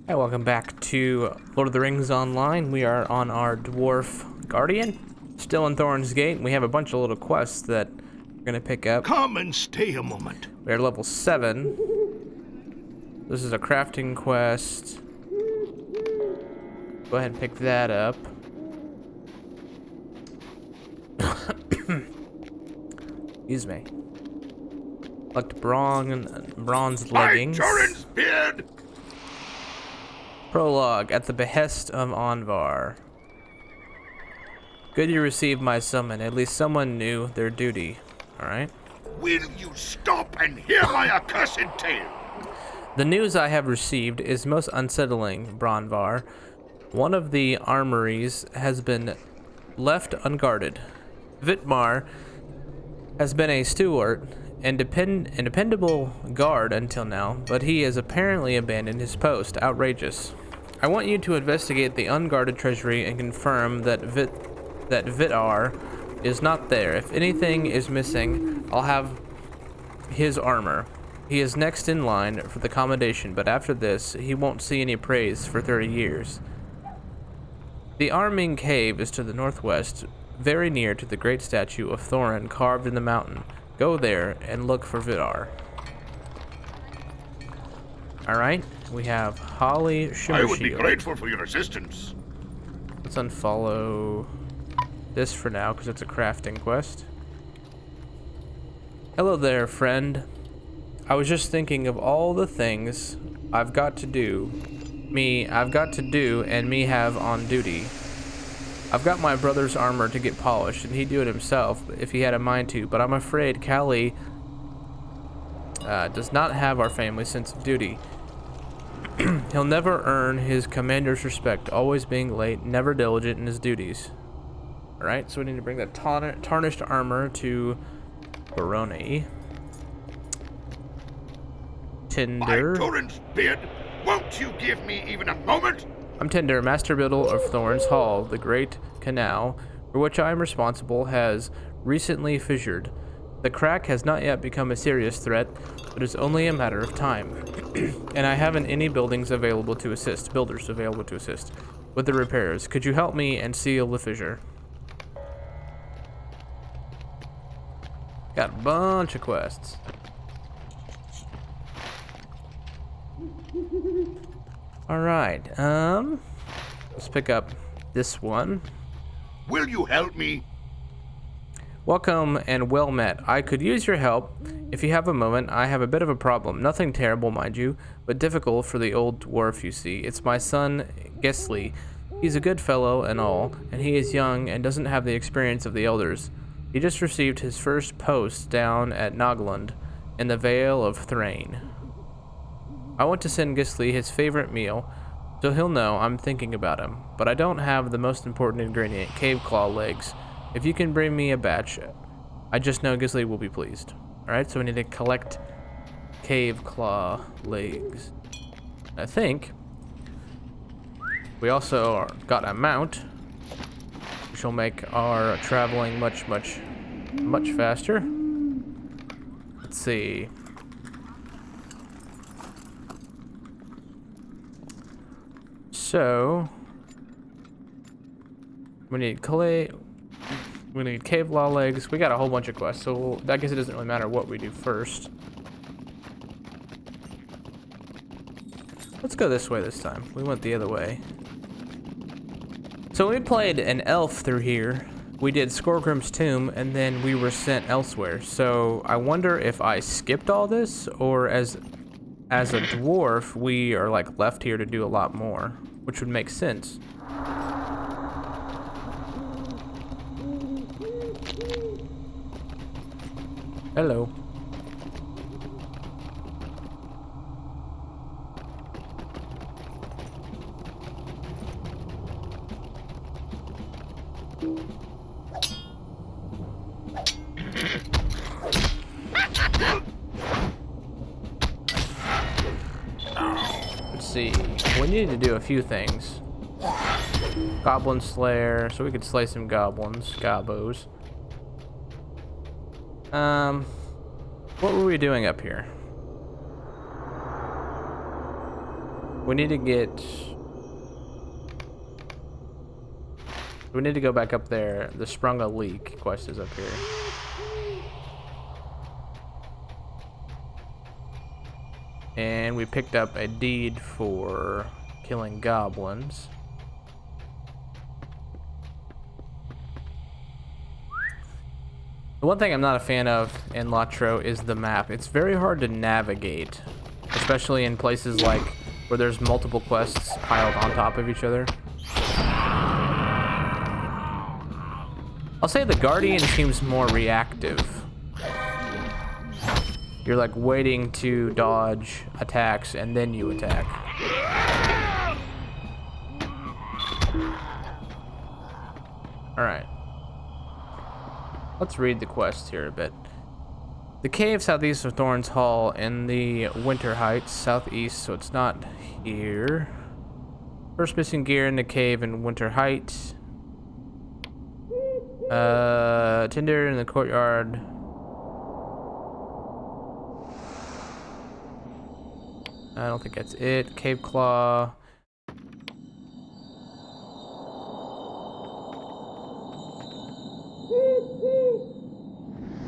Hi, welcome back to Lord of the Rings Online. We are on our Dwarf Guardian, still in Thorin's Gate. We have a bunch of little quests that we're going to pick up. Come and stay a moment. We're level 7. This is a crafting quest. Go ahead and pick that up. Excuse me. Collect bronze leggings. By Thorin's beard! Prologue. At the behest of Anvar. Good you received my summon. At least someone knew their duty. Alright? Will you stop and hear my accursed tale? The news I have received is most unsettling, Bronvar. One of the armories has been left unguarded. Vitmar has been a steward and dependable guard until now, but he has apparently abandoned his post. Outrageous. I want you to investigate the unguarded treasury and confirm that Vitar is not there. If anything is missing, I'll have his armor. He is next in line for the commendation, but after this, he won't see any praise for 30 years. The Arming Cave is to the northwest, very near to the great statue of Thorin carved in the mountain. Go there and look for Vidar. Alright, we have Holly Shimmer I would be Shield. grateful for your assistance. Let's unfollow this for now, because it's a crafting quest. Hello there, friend. I was just thinking of all the things I've got to do, and me have on duty. I've got my brother's armor to get polished, and he'd do it himself if he had a mind to, but I'm afraid Callie does not have our family sense of duty. He'll never earn his commander's respect, always being late, never diligent in his duties. Alright, so we need to bring that tarnished armor to Barone. Tinder. By Thorin's beard, won't you give me even a moment? I'm Tinder, Master Biddle of Thorn's Hall. The great canal, for which I am responsible, has recently fissured. The crack has not yet become a serious threat, but is only a matter of time. And I haven't any builders available to assist with the repairs. Could you help me and seal the fissure? Got a bunch of quests. Alright, let's pick up this one. Will you help me? Welcome and well met. I could use your help. If you have a moment, I have a bit of a problem. Nothing terrible, mind you, but difficult for the old dwarf, you see. It's my son, Gisli. He's a good fellow and all, and he is young and doesn't have the experience of the elders. He just received his first post down at Nogland in the Vale of Thrain. I want to send Gisli his favorite meal, so he'll know I'm thinking about him. But I don't have the most important ingredient, cave claw legs. If you can bring me a batch, I just know Gisli will be pleased. Alright, so we need to collect cave claw legs. I think we also got a mount, which will make our traveling much faster. Let's see. So we need clay. We need cave law legs. We got a whole bunch of quests, so I guess it doesn't really matter what we do first. Let's go this way this time. We went the other way. So we played an elf through here. We did Skorgrim's Tomb, and then we were sent elsewhere. So I wonder if I skipped all this, or as a dwarf, we are like left here to do a lot more, which would make sense. Hello. Let's see. We need to do a few things. Goblin Slayer, so we could slay some goblins, gobos. What were we doing up here? We need to get... We need to go back up there. The sprung a leak quest is up here. And we picked up a deed for killing goblins. The one thing I'm not a fan of in Lotro is the map. It's very hard to navigate, especially in places like where there's multiple quests piled on top of each other. I'll say the Guardian seems more reactive. You're like waiting to dodge attacks and then you attack. Alright. Let's read the quest here a bit. The cave southeast of Thorin's Hall in the Winter Heights, southeast, so it's not here. First missing gear in the cave in Winter Heights. Tinder in the courtyard. I don't think that's it. Cave Claw.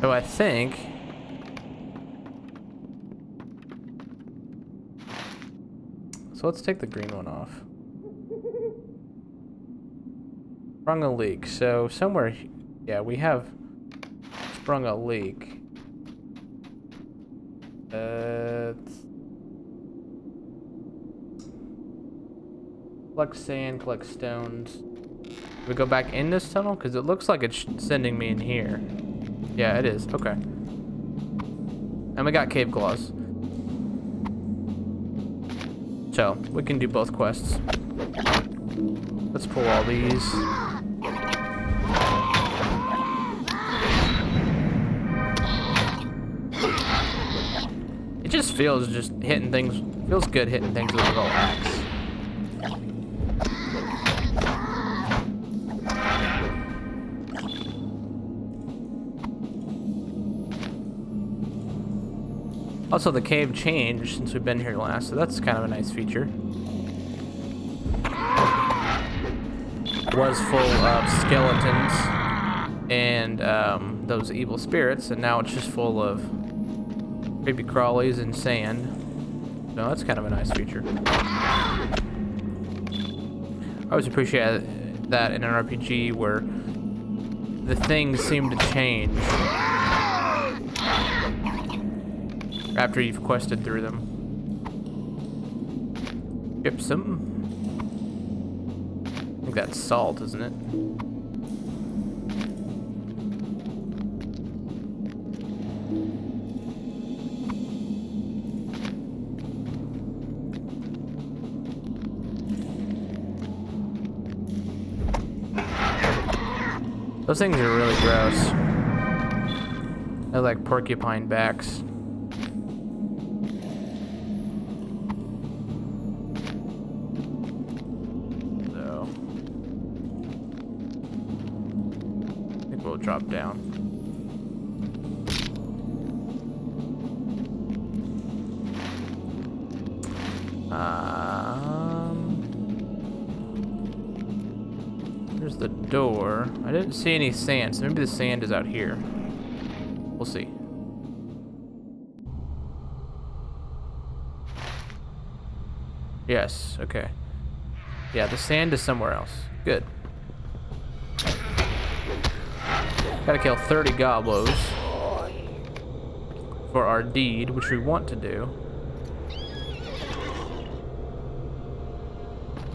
So I think so let's take the green one off. Sprung a leak. So somewhere, yeah, we have sprung a leak. Collect sand, collect stones. Do we go back in this tunnel? Because it looks like it's sending me in here. Yeah, it is. Okay. And we got cave claws. So, we can do both quests. Let's pull all these. It just feels just hitting things. Feels good hitting things with a little axe. Also, the cave changed since we've been here last, so that's kind of a nice feature. It was full of skeletons and those evil spirits, and now it's just full of creepy crawlies and sand. So that's kind of a nice feature. I always appreciate that in an RPG where the things seem to change after you've quested through them. Gypsum. I think that's salt, isn't it? Those things are really gross. They're like porcupine backs. Drop down. There's the door. I didn't see any sand, so maybe the sand is out here. We'll see. Yes, okay. Yeah, the sand is somewhere else. Good. Gotta kill 30 goblos for our deed, which we want to do.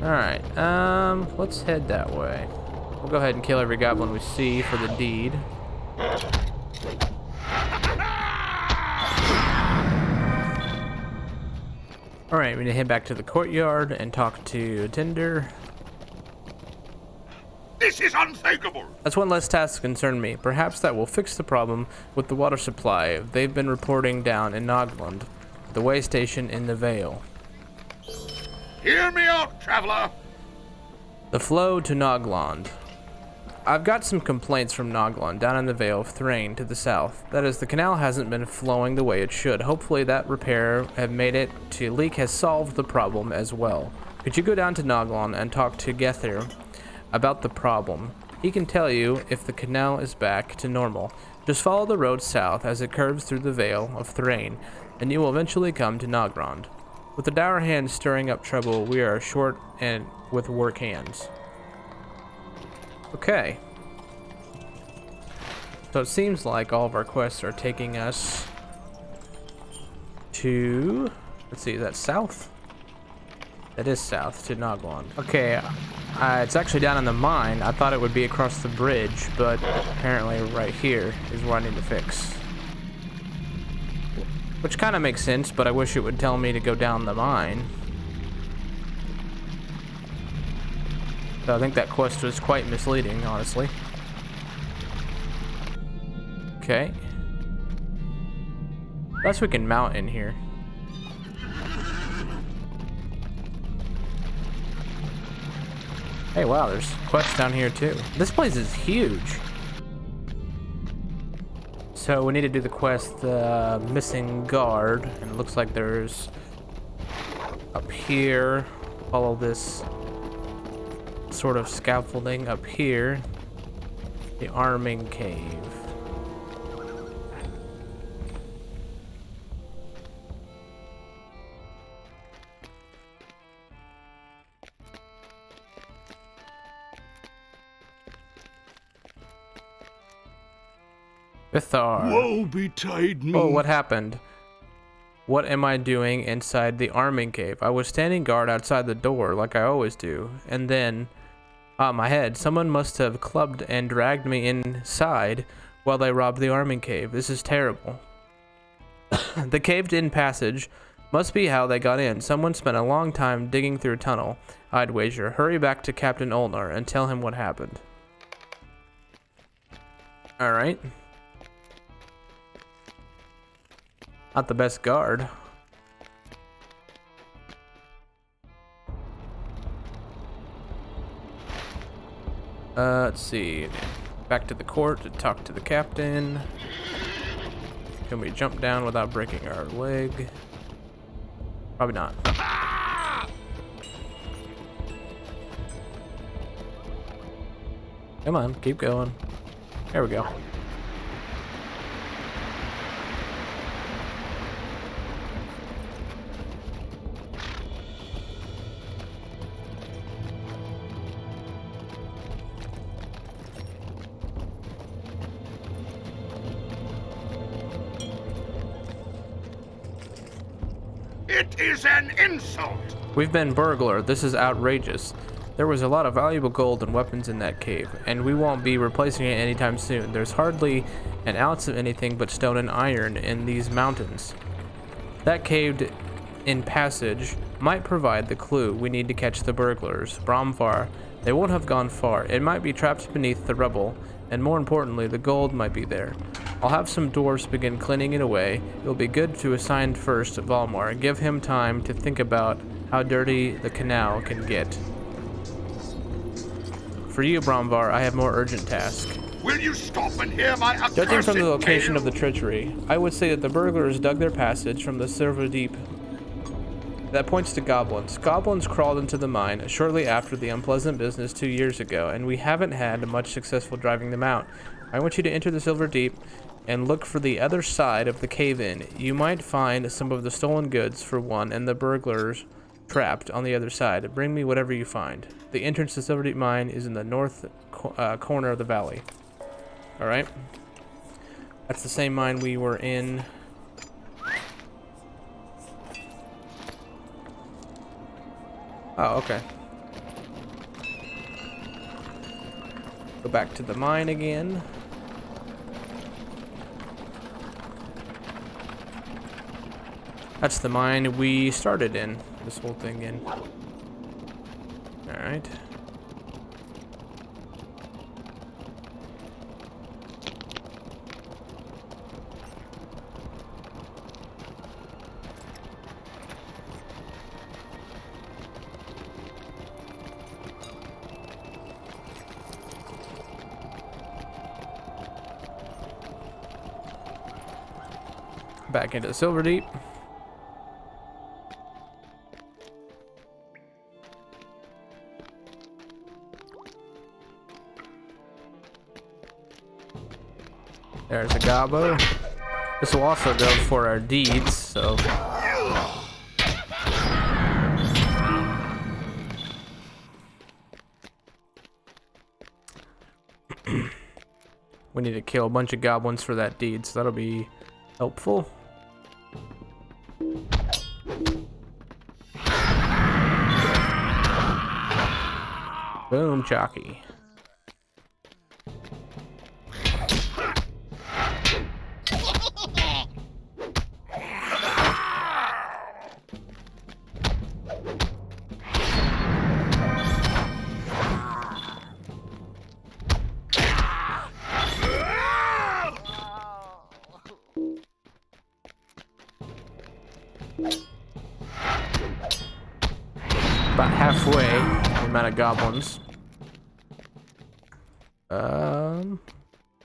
Alright, let's head that way. We'll go ahead and kill every goblin we see for the deed. Alright, we need to head back to the courtyard and talk to Tinder. This is unthinkable! That's one less task to concern me. Perhaps that will fix the problem with the water supply they've been reporting down in Nogland, the way station in the Vale. Hear me out, traveler! The flow to Nogland. I've got some complaints from Noglon down in the Vale of Thrain to the south. That is, the canal hasn't been flowing the way it should. Hopefully that repair have made it to leak has solved the problem as well. Could you go down to Noglon and talk to Gethir about the problem? He can tell you if the canal is back to normal. Just follow the road south as it curves through the Vale of Thrain, and you will eventually come to Nogrond. With the dour hands stirring up trouble, we are short and with work hands. Okay. So it seems like all of our quests are taking us to... Let's see, is that south? That is south, to Noglon. Okay, it's actually down in the mine. I thought it would be across the bridge, but apparently right here is where I need to fix. Which kind of makes sense, but I wish it would tell me to go down the mine. So I think that quest was quite misleading, honestly. Okay. Unless we can mount in here. Hey, wow, there's quests down here too. This place is huge. So we need to do the quest, missing guard, and it looks like there's up here. Follow this sort of scaffolding up here. The arming cave. Bithar. Woe betide me. Oh, what happened? What am I doing inside the arming cave? I was standing guard outside the door like I always do, and then, my head, someone must have clubbed and dragged me inside while they robbed the arming cave. This is terrible. The caved-in passage must be how they got in. Someone spent a long time digging through a tunnel, I'd wager. Hurry back to Captain Olnar and tell him what happened. Alright. Not the best guard. Let's see. Back to the court to talk to the captain. Can we jump down without breaking our leg? Probably not. Come on, keep going. There we go. It is an insult. We've been burglar. This is outrageous. There was a lot of valuable gold and weapons in that cave, and we won't be replacing it anytime soon. There's hardly an ounce of anything but stone and iron in these mountains. That caved-in passage might provide the clue we need to catch the burglars. Bromvar, they won't have gone far. It might be trapped beneath the rubble, and more importantly, the gold might be there. I'll have some dwarves begin cleaning it away. It'll be good to assign first Valmar. Give him time to think about how dirty the canal can get. For you, Bromvar, I have more urgent task. Will you stop and hear my accursed Judging from the location tale? of the treachery, I would say that the burglars dug their passage from the Silver Deep. That points to goblins. Goblins crawled into the mine shortly after the unpleasant business 2 years ago, and we haven't had much successful driving them out. I want you to enter the Silver Deep and look for the other side of the cave-in. You might find some of the stolen goods for one, and the burglars trapped on the other side. Bring me whatever you find. The entrance to Silver Deep Mine is in the north corner of the valley. Alright. That's the same mine we were in. Oh, okay. Go back to the mine again. That's the mine we started in. This whole thing in. Alright. Back into the Silver Deep. There's a gobbo. This will also go for our deeds, so. We need to kill a bunch of goblins for that deed, so that'll be helpful. Boom, Chalky. About halfway the amount of goblins.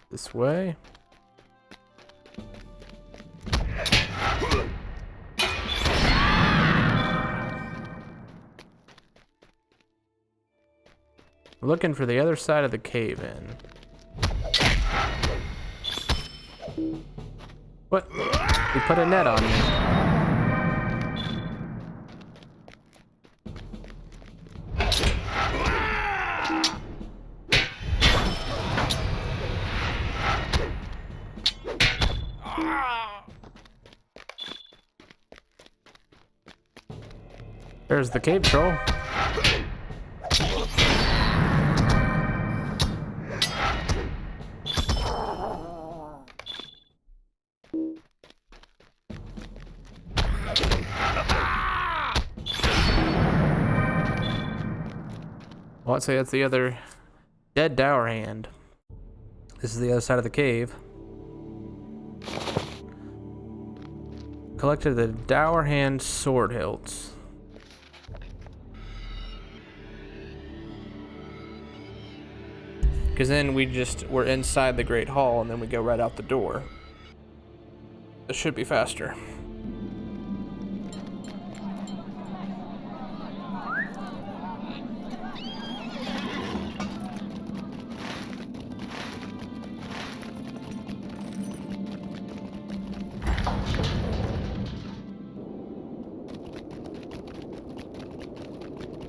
This way. We're looking for the other side of the cave in. What? We put a net on me. There's the cave troll. Well, I'd say that's the other dead dower hand. This is the other side of the cave. Collected the dower hand sword hilts. Because then we're inside the Great Hall and then we go right out the door. This should be faster.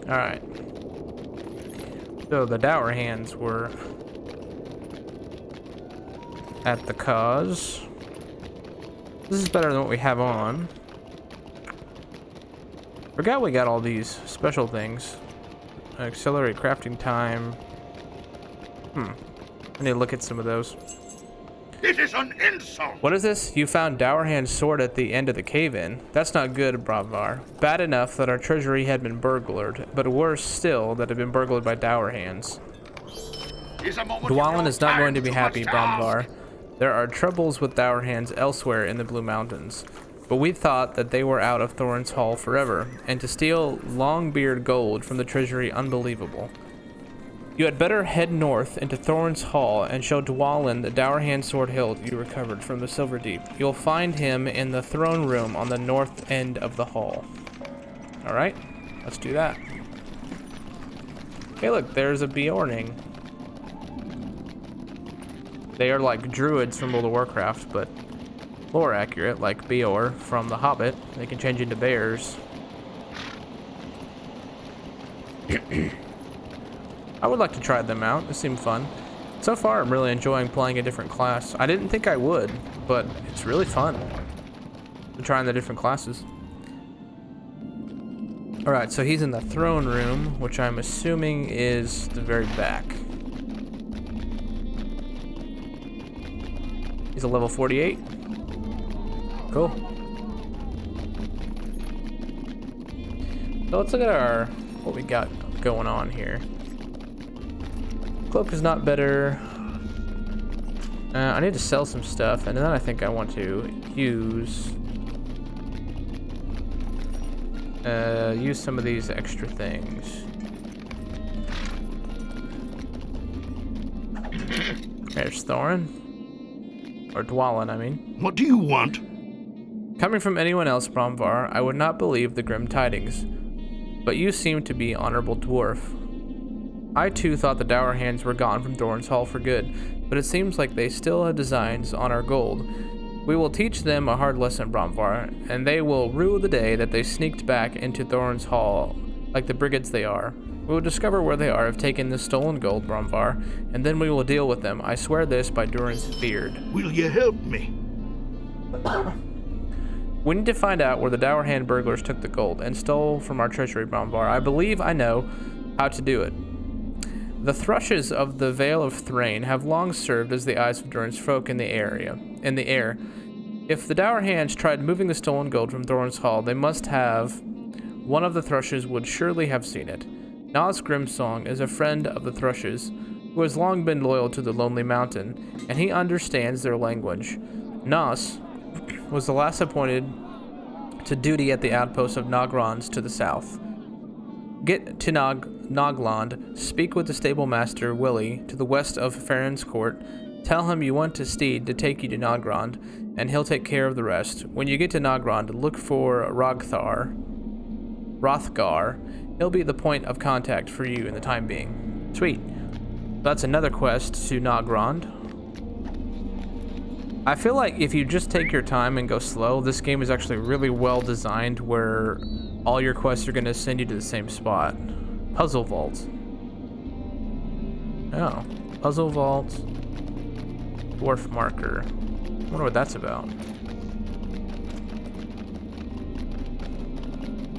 Alright. So the dower hands were at the cause. This is better than what we have on. Forgot we got all these special things. Accelerate crafting time. I need to look at some of those. It is an insult! What is this? You found Dowerhand's sword at the end of the cave-in. That's not good, Bravvar. Bad enough that our treasury had been burglared, but worse still that it had been burglared by Dowerhands. Dwalin is not going to be happy, Bravvar. There are troubles with Dowerhands elsewhere in the Blue Mountains, but we thought that they were out of Thorin's Hall forever, and to steal Longbeard gold from the treasury unbelievable. You had better head north into Thorin's Hall and show Dwalin the Dowerhand sword hilt you recovered from the Silver Deep. You'll find him in the throne room on the north end of the hall. Alright, let's do that. Hey look, there's a Bjorning. They are like druids from World of Warcraft, but lore accurate, like Beor from The Hobbit. They can change into bears. I would like to try them out. They seem fun. So far, I'm really enjoying playing a different class. I didn't think I would, but it's really fun. Trying the different classes. Alright, so he's in the throne room, which I'm assuming is the very back. He's a level 48. Cool. So let's look at what we got going on here. Cloak is not better. I need to sell some stuff, and then I think I want to use some of these extra things. There's Thorin. Or Dwalin, I mean. What do you want? Coming from anyone else, Bromvar, I would not believe the grim tidings. But you seem to be honorable dwarf. I too thought the dour hands were gone from Thorin's Hall for good, but it seems like they still have designs on our gold. We will teach them a hard lesson, Bromvar, and they will rue the day that they sneaked back into Thorin's Hall like the brigands they are. We will discover where they are have taken the stolen gold, Bromvar, and then we will deal with them. I swear this by Durin's beard. Will you help me? We need to find out where the dour hand burglars took the gold and stole from our treasury, Bromvar. I believe I know how to do it. The thrushes of the Vale of Thrain have long served as the eyes of Durin's folk in the air. If the dour hands tried moving the stolen gold from Thorin's Hall, they must have. One of the thrushes would surely have seen it. Nas Grimsong is a friend of the thrushes, who has long been loyal to the Lonely Mountain, and he understands their language. Nas was the last appointed to duty at the outpost of Nogrons to the south. Get to Nogland, speak with the stable master Willie to the west of Farron's Court, tell him you want a steed to take you to Nogrond, and he'll take care of the rest. When you get to Nogrond, look for Rothgar. He'll be the point of contact for you in the time being. Sweet. That's another quest to Nogrond. I feel like if you just take your time and go slow, this game is actually really well designed where all your quests are going to send you to the same spot. Puzzle Vault. Oh. Puzzle Vault. Dwarf Marker. I wonder what that's about.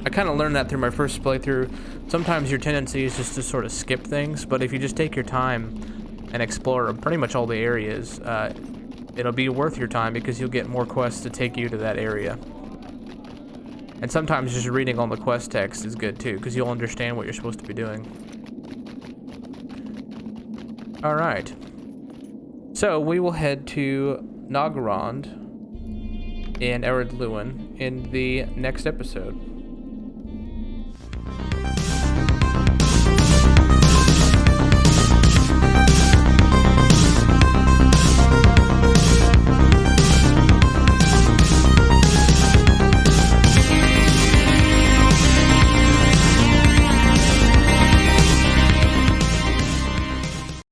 I kind of learned that through my first playthrough. Sometimes your tendency is just to sort of skip things, but if you just take your time and explore pretty much all the areas, it'll be worth your time because you'll get more quests to take you to that area. And sometimes just reading all the quest text is good too, because you'll understand what you're supposed to be doing. Alright. So we will head to Nogrond and Ered Luin in the next episode.